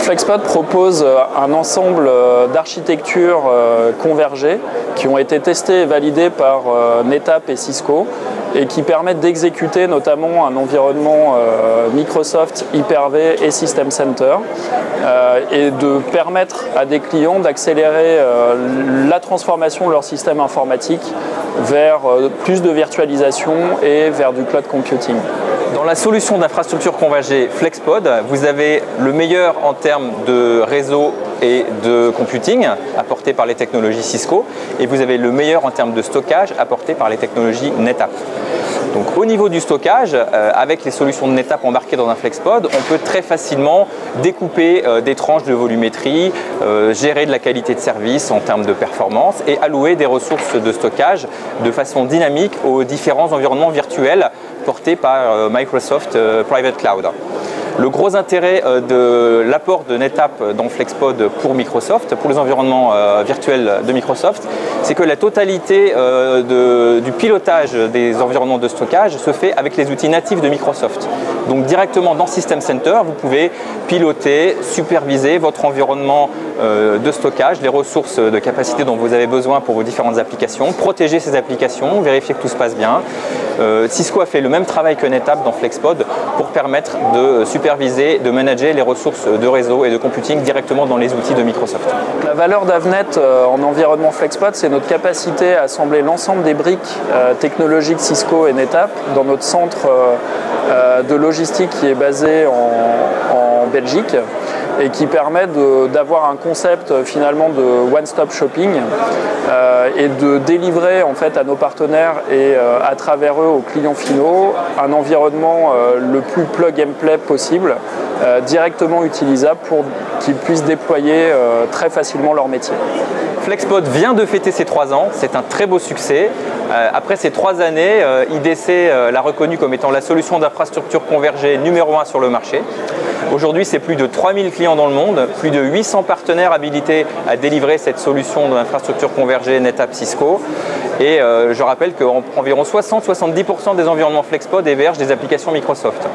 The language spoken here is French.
FlexPod propose un ensemble d'architectures convergées qui ont été testées et validées par NetApp et Cisco et qui permettent d'exécuter notamment un environnement Microsoft, Hyper-V et System Center et de permettre à des clients d'accélérer la transformation de leur système informatique vers plus de virtualisation et vers du cloud computing. Dans la solution d'infrastructure convergée FlexPod, vous avez le meilleur en termes de réseau et de computing apporté par les technologies Cisco et vous avez le meilleur en termes de stockage apporté par les technologies NetApp. Donc au niveau du stockage, avec les solutions de NetApp embarquées dans un FlexPod, on peut très facilement découper des tranches de volumétrie, gérer de la qualité de service en termes de performance et allouer des ressources de stockage de façon dynamique aux différents environnements virtuels portés par Microsoft Private Cloud. Le gros intérêt de l'apport de NetApp dans FlexPod pour Microsoft, pour les environnements virtuels de Microsoft, c'est que la totalité du pilotage des environnements de stockage se fait avec les outils natifs de Microsoft. Donc directement dans System Center, vous pouvez piloter, superviser votre environnement de stockage, les ressources de capacité dont vous avez besoin pour vos différentes applications, protéger ces applications, vérifier que tout se passe bien. Cisco a fait le même travail que NetApp dans FlexPod pour permettre de superviser, de manager les ressources de réseau et de computing directement dans les outils de Microsoft. La valeur d'Avnet en environnement FlexPod, c'est notre capacité à assembler l'ensemble des briques technologiques Cisco et NetApp dans notre centre de logistique qui est basé en Belgique et qui permet d'avoir un concept finalement de one-stop shopping et de délivrer en fait à nos partenaires et à travers eux aux clients finaux un environnement le plus plug and play possible, directement utilisable pour qu'ils puissent déployer très facilement leur métier. FlexPod vient de fêter ses 3 ans, c'est un très beau succès. Après ces 3 années, IDC l'a reconnu comme étant la solution d'infrastructure convergée numéro 1 sur le marché. Aujourd'hui, c'est plus de 3000 clients dans le monde, plus de 800 partenaires habilités à délivrer cette solution d'infrastructure convergée NetApp Cisco. Et je rappelle qu'environ 60-70% des environnements FlexPod hébergent des applications Microsoft.